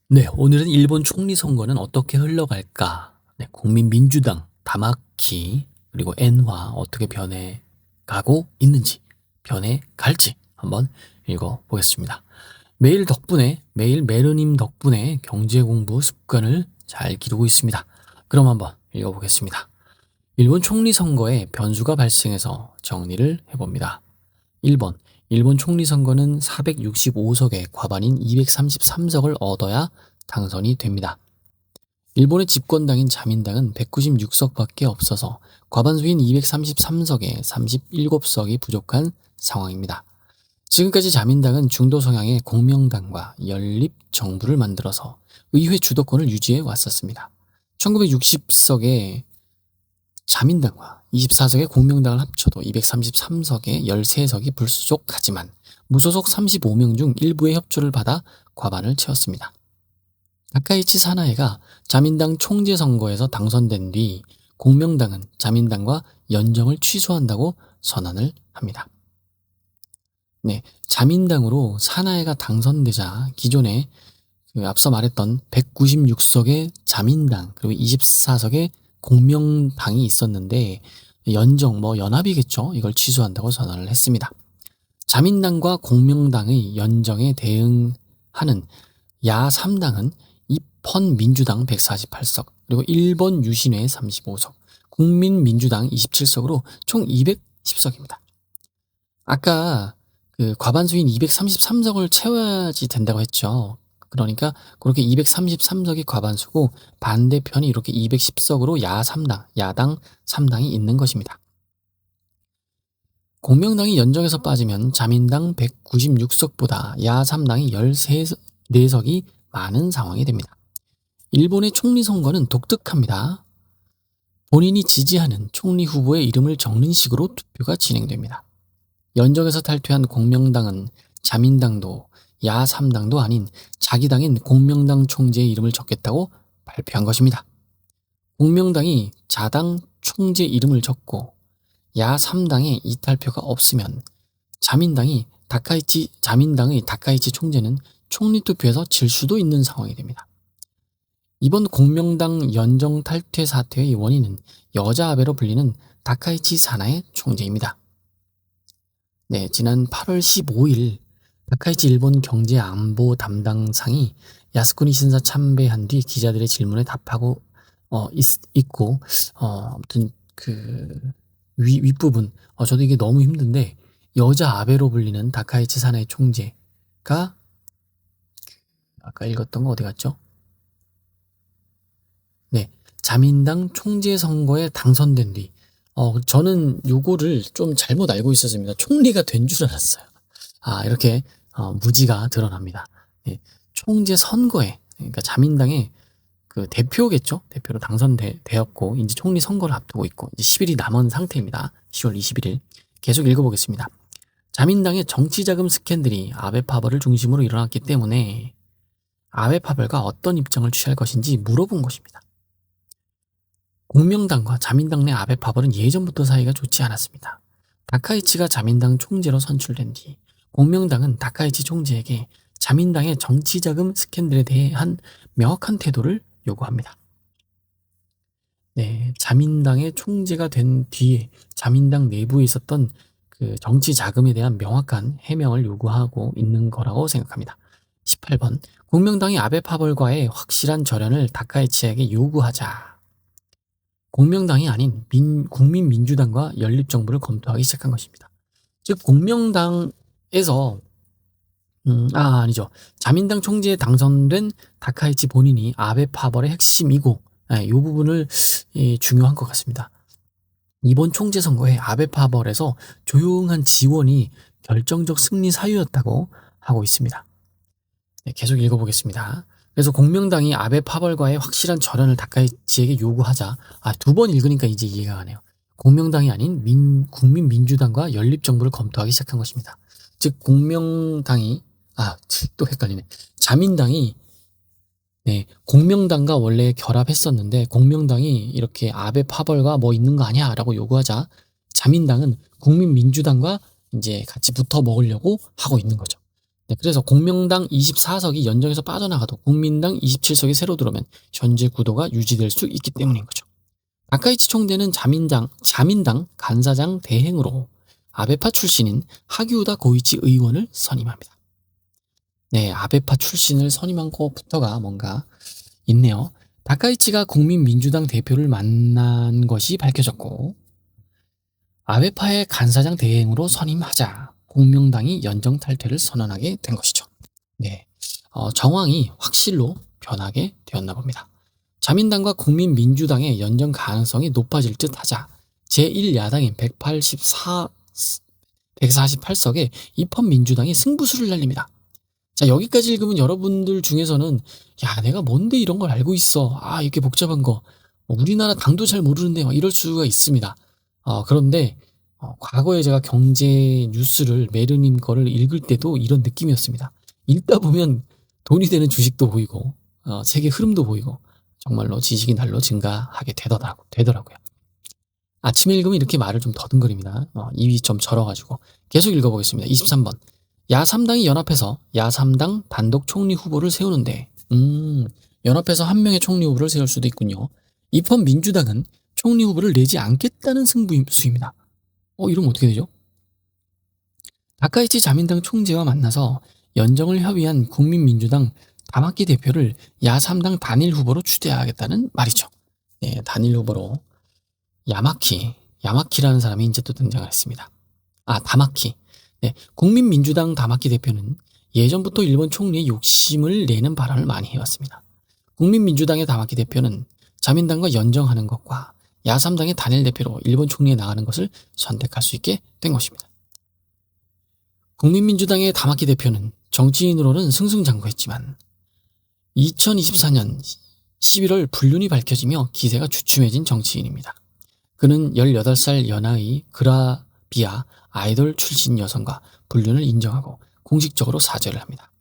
네, 오늘은 일본 총리 선거는 어떻게 흘러갈까? 네, 국민민주당, 다마키, 그리고 엔화 어떻게 변해가고 있는지, 변해갈지 한번 읽어보겠습니다. 매일 메르님 덕분에 경제 공부 습관을 잘 기르고 있습니다. 그럼 한번 읽어보겠습니다. 일본 총리 선거에 변수가 발생해서 정리를 해봅니다. 1번. 일본 총리 선거는 465석에 과반인 233석을 얻어야 당선이 됩니다. 일본의 집권당인 자민당은 196석밖에 없어서 과반수인 233석에 37석이 부족한 상황입니다. 지금까지 자민당은 중도 성향의 공명당과 연립정부를 만들어서 의회 주도권을 유지해 왔었습니다. 1960석의 자민당과 24석의 공명당을 합쳐도 233석에 13석이 불수족하지만 무소속 35명 중 일부의 협조를 받아 과반을 채웠습니다. 다카이치 사나에가 자민당 총재 선거에서 당선된 뒤 공명당은 자민당과 연정을 취소한다고 선언을 합니다. 네, 자민당으로 사나에가 당선되자 기존에 앞서 말했던 196석의 자민당 그리고 24석의 공명당이 있었는데 연정 연합이겠죠. 이걸 취소한다고 선언을 했습니다. 자민당과 공명당의 연정에 대응하는 야 3당은 입헌 민주당 148석 그리고 일본 유신회 35석 국민민주당 27석으로 총 210석입니다. 아까 그 과반수인 233석을 채워야지 된다고 했죠. 그러니까 그렇게 233석이 과반수고 반대편이 이렇게 210석으로 야당 3당이 있는 것입니다. 공명당이 연정에서 빠지면 자민당 196석보다 야 3당이 13석이 많은 상황이 됩니다. 일본의 총리 선거는 독특합니다. 본인이 지지하는 총리 후보의 이름을 적는 식으로 투표가 진행됩니다. 연정에서 탈퇴한 공명당은 자민당도 야 3당도 아닌 자기 당인 공명당 총재의 이름을 적겠다고 발표한 것입니다. 공명당이 자당 총재 이름을 적고 야 3당에 이탈표가 없으면 자민당의 다카이치 총재는 총리 투표에서 질 수도 있는 상황이 됩니다. 이번 공명당 연정 탈퇴 사태의 원인은 여자 아베로 불리는 다카이치 사나의 총재입니다. 네, 지난 8월 15일 다카이치 일본 경제 안보 담당상이 야스쿠니 신사 참배한 뒤 기자들의 질문에 답하고 있고 아무튼 그 윗부분 저도 이게 너무 힘든데 여자 아베로 불리는 다카이치 사나의 총재가 아까 읽었던 거 어디 갔죠? 네, 자민당 총재 선거에 당선된 뒤 저는 요거를 좀 잘못 알고 있었습니다. 총리가 된 줄 알았어요. 이렇게 무지가 드러납니다. 예, 총재 선거에 그러니까 자민당의 그 대표겠죠. 대표로 당선되었고 이제 총리 선거를 앞두고 있고 이제 10일이 남은 상태입니다. 10월 21일 계속 읽어보겠습니다. 자민당의 정치자금 스캔들이 아베 파벌을 중심으로 일어났기 때문에 아베 파벌과 어떤 입장을 취할 것인지 물어본 것입니다. 공명당과 자민당 내 아베 파벌은 예전부터 사이가 좋지 않았습니다. 다카이치가 자민당 총재로 선출된 뒤 공명당은 다카이치 총재에게 자민당의 정치자금 스캔들에 대한 명확한 태도를 요구합니다. 네, 자민당의 총재가 된 뒤에 자민당 내부에 있었던 그 정치 자금에 대한 명확한 해명을 요구하고 있는 거라고 생각합니다. 18번 공명당이 아베 파벌과의 확실한 절연을 다카이치에게 요구하자 공명당이 아닌 국민민주당과 연립정부를 검토하기 시작한 것입니다. 즉 공명당에서 아니죠. 자민당 총재에 당선된 다카이치 본인이 아베 파벌의 핵심이고 이 부분을 중요한 것 같습니다. 이번 총재 선거에 아베 파벌에서 조용한 지원이 결정적 승리 사유였다고 하고 있습니다. 네, 계속 읽어보겠습니다. 그래서 공명당이 아베 파벌과의 확실한 절연을 다카이치에게 요구하자 두 번 읽으니까 이제 이해가 가네요. 공명당이 아닌 국민민주당과 연립정부를 검토하기 시작한 것입니다. 즉 공명당이 또 헷갈리네. 자민당이 공명당과 원래 결합했었는데 공명당이 이렇게 아베 파벌과 뭐 있는 거 아니야 라고 요구하자 자민당은 국민민주당과 이제 같이 붙어 먹으려고 하고 있는 거죠. 네, 그래서 공명당 24석이 연정에서 빠져나가도 국민당 27석이 새로 들어오면 현재 구도가 유지될 수 있기 때문인 거죠. 다카이치 총재는 자민당 간사장 대행으로 아베파 출신인 하기우다 고이치 의원을 선임합니다. 네, 아베파 출신을 선임한 것부터가 뭔가 있네요. 다카이치가 국민민주당 대표를 만난 것이 밝혀졌고, 아베파의 간사장 대행으로 선임하자 공명당이 연정 탈퇴를 선언하게 된 것이죠. 네, 정황이 확실로 변하게 되었나 봅니다. 자민당과 국민민주당의 연정 가능성이 높아질 듯 하자 제1야당인 148석의 입헌민주당이 승부수를 날립니다. 자, 여기까지 읽으면 여러분들 중에서는 야, 내가 뭔데 이런 걸 알고 있어. 아, 이렇게 복잡한 거. 우리나라 당도 잘 모르는데 막 이럴 수가 있습니다. 그런데 과거에 제가 경제 뉴스를 메르님 거를 읽을 때도 이런 느낌이었습니다. 읽다 보면 돈이 되는 주식도 보이고 세계 흐름도 보이고 정말로 지식이 날로 증가하게 되더라고요. 아침에 읽으면 이렇게 말을 좀 더듬거립니다. 입이 좀 절어가지고 계속 읽어보겠습니다. 23번. 야3당이 연합해서 야3당 단독 총리 후보를 세우는데 연합해서 한 명의 총리 후보를 세울 수도 있군요. 입헌민주당은 총리 후보를 내지 않겠다는 승부수입니다. 이러면 어떻게 되죠? 다카이치 자민당 총재와 만나서 연정을 협의한 국민민주당 다마키 대표를 야3당 단일 후보로 추대하겠다는 말이죠. 네, 단일 후보로 야마키라는 사람이 이제 또 등장을 했습니다. 다마키. 네, 국민민주당 다마키 대표는 예전부터 일본 총리의 욕심을 내는 발언을 많이 해왔습니다. 국민민주당의 다마키 대표는 자민당과 연정하는 것과 야3당의 단일 대표로 일본 총리에 나가는 것을 선택할 수 있게 된 것입니다. 국민민주당의 다마키 대표는 정치인으로는 승승장구했지만 2024년 11월 불륜이 밝혀지며 기세가 주춤해진 정치인입니다. 그는 18살 연하의 그라비아 아이돌 출신 여성과 불륜을 인정하고 공식적으로 사죄를 합니다.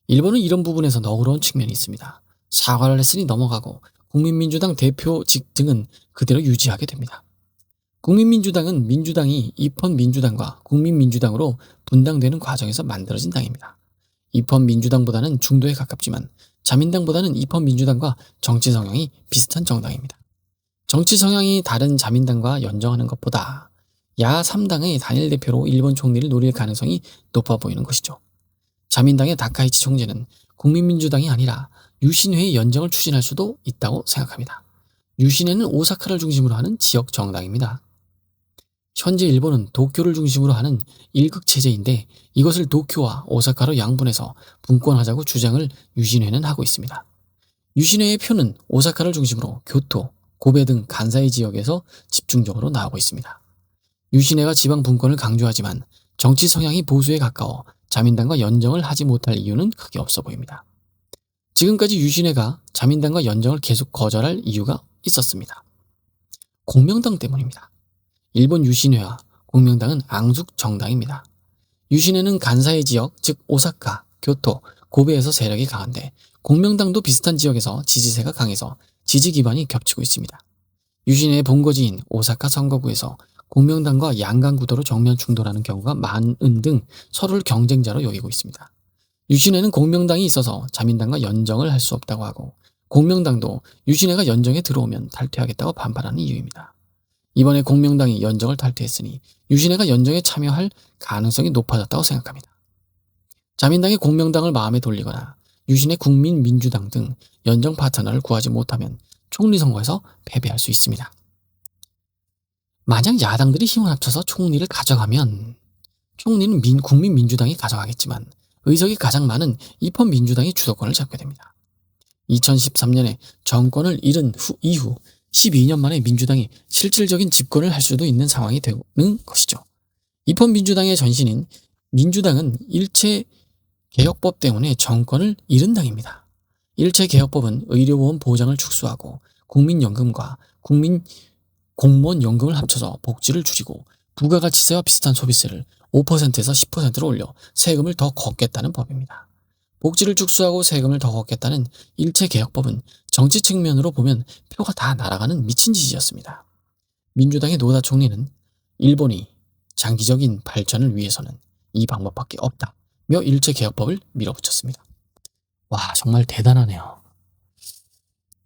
일본은 이런 부분에서 너그러운 측면이 있습니다. 사과를 했으니 넘어가고 국민민주당 대표직 등은 그대로 유지하게 됩니다. 국민민주당은 민주당이 입헌민주당과 국민민주당으로 분당되는 과정에서 만들어진 당입니다. 입헌민주당보다는 중도에 가깝지만 자민당보다는 입헌민주당과 정치 성향이 비슷한 정당입니다. 정치 성향이 다른 자민당과 연정하는 것보다 야3당의 단일 대표로 일본 총리를 노릴 가능성이 높아 보이는 것이죠. 자민당의 다카이치 총재는 국민민주당이 아니라 유신회의 연정을 추진할 수도 있다고 생각합니다. 유신회는 오사카를 중심으로 하는 지역 정당입니다. 현재 일본은 도쿄를 중심으로 하는 일극체제인데 이것을 도쿄와 오사카로 양분해서 분권하자고 주장을 유신회는 하고 있습니다. 유신회의 표는 오사카를 중심으로 교토, 고베 등 간사이 지역에서 집중적으로 나오고 있습니다. 유신회가 지방 분권을 강조하지만 정치 성향이 보수에 가까워 자민당과 연정을 하지 못할 이유는 크게 없어 보입니다. 지금까지 유신회가 자민당과 연정을 계속 거절할 이유가 있었습니다. 공명당 때문입니다. 일본 유신회와 공명당은 앙숙 정당입니다. 유신회는 간사이 지역, 즉 오사카, 교토, 고베에서 세력이 강한데 공명당도 비슷한 지역에서 지지세가 강해서 지지 기반이 겹치고 있습니다. 유신회의 본거지인 오사카 선거구에서 공명당과 양강 구도로 정면 충돌하는 경우가 많은 등 서로를 경쟁자로 여기고 있습니다. 유신회는 공명당이 있어서 자민당과 연정을 할 수 없다고 하고 공명당도 유신회가 연정에 들어오면 탈퇴하겠다고 반발하는 이유입니다. 이번에 공명당이 연정을 탈퇴했으니 유신회가 연정에 참여할 가능성이 높아졌다고 생각합니다. 자민당이 공명당을 마음에 돌리거나 유신회 국민민주당 등 연정 파트너를 구하지 못하면 총리 선거에서 패배할 수 있습니다. 만약 야당들이 힘을 합쳐서 총리를 가져가면 총리는 국민민주당이 가져가겠지만 의석이 가장 많은 입헌민주당이 주도권을 잡게 됩니다. 2013년에 정권을 잃은 이후 12년 만에 민주당이 실질적인 집권을 할 수도 있는 상황이 되는 것이죠. 입헌민주당의 전신인 민주당은 일체개혁법 때문에 정권을 잃은 당입니다. 일체개혁법은 의료보험 보장을 축소하고 국민연금과 공무원연금을 합쳐서 복지를 줄이고 부가가치세와 비슷한 소비세를 5%에서 10%로 올려 세금을 더 걷겠다는 법입니다. 복지를 축소하고 세금을 더 걷겠다는 일체개혁법은 정치 측면으로 보면 표가 다 날아가는 미친 짓이었습니다. 민주당의 노다 총리는 일본이 장기적인 발전을 위해서는 이 방법밖에 없다. 일제개혁법을 밀어붙였습니다. 와, 정말 대단하네요.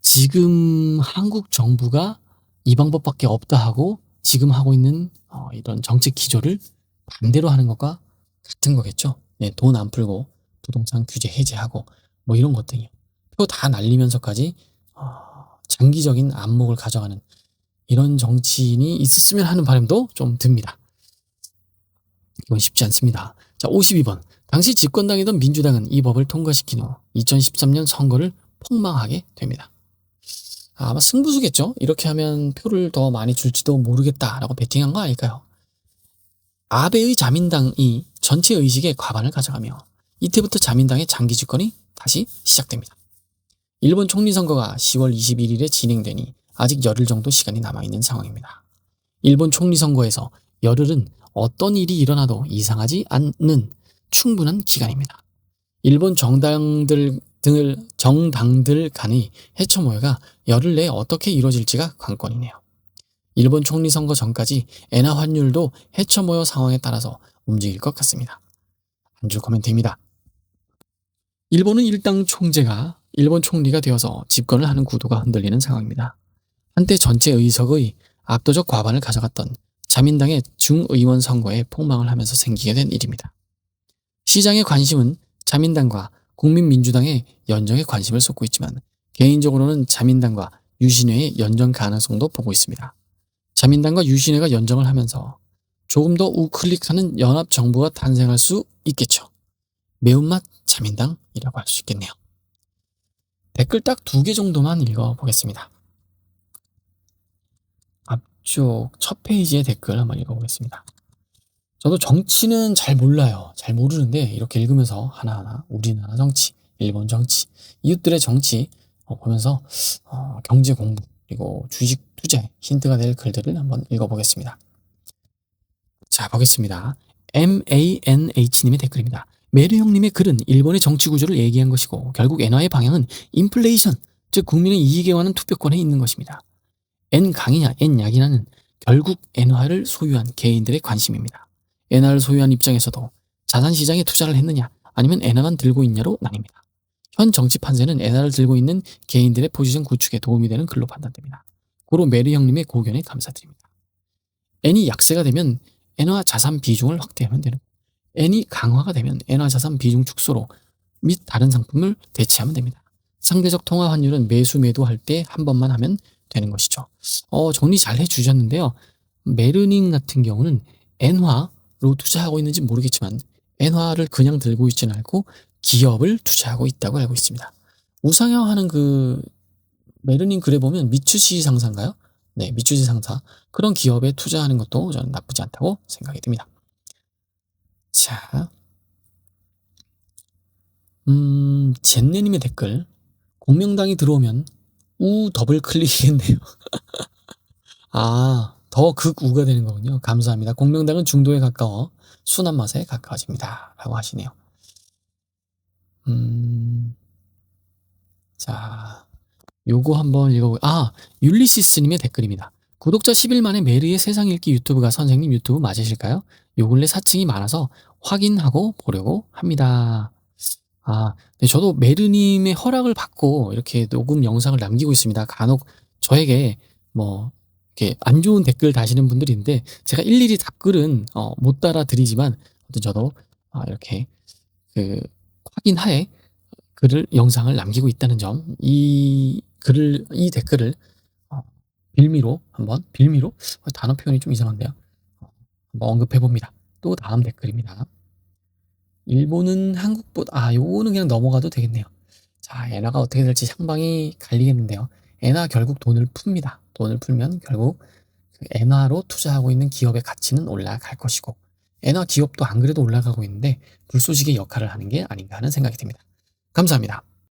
지금 한국 정부가 이 방법밖에 없다 하고 지금 하고 있는 이런 정책 기조를 반대로 하는 것과 같은 거겠죠. 네, 돈 안 풀고 부동산 규제 해제하고 뭐 이런 것들이요. 표 다 날리면서까지 장기적인 안목을 가져가는 이런 정치인이 있었으면 하는 바람도 좀 듭니다. 이건 쉽지 않습니다. 자, 52번. 당시 집권당이던 민주당은 이 법을 통과시킨 후 2013년 선거를 폭망하게 됩니다. 아마 승부수겠죠? 이렇게 하면 표를 더 많이 줄지도 모르겠다라고 베팅한 거 아닐까요? 아베의 자민당이 전체 의식의 과반을 가져가며 이때부터 자민당의 장기 집권이 다시 시작됩니다. 일본 총리 선거가 10월 21일에 진행되니 아직 열흘 정도 시간이 남아있는 상황입니다. 일본 총리 선거에서 열흘은 어떤 일이 일어나도 이상하지 않는 충분한 기간입니다. 일본 정당들 간의 해처 모여가 열흘 내에 어떻게 이루어질지가 관건이네요. 일본 총리 선거 전까지 엔화 환율도 해처 모여 상황에 따라서 움직일 것 같습니다. 한 줄 코멘트입니다. 일본은 일당 총재가 일본 총리가 되어서 집권을 하는 구도가 흔들리는 상황입니다. 한때 전체 의석의 압도적 과반을 가져갔던 자민당의 중의원 선거에 폭망을 하면서 생기게 된 일입니다. 시장의 관심은 자민당과 국민민주당의 연정에 관심을 쏟고 있지만 개인적으로는 자민당과 유신회의 연정 가능성도 보고 있습니다. 자민당과 유신회가 연정을 하면서 조금 더 우클릭하는 연합정부가 탄생할 수 있겠죠. 매운맛 자민당이라고 할 수 있겠네요. 댓글 딱 2개 정도만 읽어보겠습니다. 앞쪽 첫 페이지의 댓글 한번 읽어보겠습니다. 저도 정치는 잘 몰라요. 잘 모르는데 이렇게 읽으면서 하나하나 우리나라 정치, 일본 정치, 이웃들의 정치 보면서 경제 공부 그리고 주식 투자에 힌트가 될 글들을 한번 읽어보겠습니다. 자, 보겠습니다. MANH님의 댓글입니다. 메르 형님의 글은 일본의 정치 구조를 얘기한 것이고 결국 엔화의 방향은 인플레이션, 즉 국민의 이익에 관한 투표권에 있는 것입니다. N 강이냐 N 약이냐는 결국 엔화를 소유한 개인들의 관심입니다. 엔화를 소유한 입장에서도 자산시장에 투자를 했느냐 아니면 엔화만 들고 있냐로 나뉩니다. 현 정치 판세는 엔화를 들고 있는 개인들의 포지션 구축에 도움이 되는 글로 판단됩니다. 고로 메르 형님의 고견에 감사드립니다. N이 약세가 되면 엔화 자산 비중을 확대하면 되는 거고 N이 강화가 되면 엔화 자산 비중 축소로 및 다른 상품을 대체하면 됩니다. 상대적 통화 환율은 매수 매도할 때 한 번만 하면 되는 것이죠. 정리 잘 해주셨는데요. 메르님 같은 경우는 엔화로 투자하고 있는지 모르겠지만 엔화를 그냥 들고 있지는 않고 기업을 투자하고 있다고 알고 있습니다. 우상향하는 그 메르님 글에 보면 미츠시 상사인가요? 네, 미츠시 상사. 그런 기업에 투자하는 것도 저는 나쁘지 않다고 생각이 듭니다. 자, 젠네님의 댓글. 공명당이 들어오면 우 더블 클릭이겠네요. 아, 더 극우가 되는 거군요. 감사합니다. 공명당은 중도에 가까워 순한 맛에 가까워집니다. 라고 하시네요. 자, 요거 한번 율리시스님의 댓글입니다. 구독자 10일 만에 메르의 세상 읽기 유튜브가 선생님 유튜브 맞으실까요? 요 근래 사칭이 많아서 확인하고 보려고 합니다. 네, 저도 메르님의 허락을 받고 이렇게 녹음 영상을 남기고 있습니다. 간혹 저에게 이렇게 안 좋은 댓글 다시는 분들인데 제가 일일이 답글은 못 달아드리지만 저도 이렇게 확인하에 영상을 남기고 있다는 점, 이 댓글을 빌미로 단어 표현이 좀 이상한데요. 한번 언급해 봅니다. 또 다음 댓글입니다. 일본은 한국보다 요거는 그냥 넘어가도 되겠네요. 자, 엔화가 어떻게 될지 상방이 갈리겠는데요. 엔화 결국 돈을 풉니다. 돈을 풀면 결국 엔화로 투자하고 있는 기업의 가치는 올라갈 것이고 엔화 기업도 안 그래도 올라가고 있는데 불쏘시개 역할을 하는 게 아닌가 하는 생각이 듭니다. 감사합니다.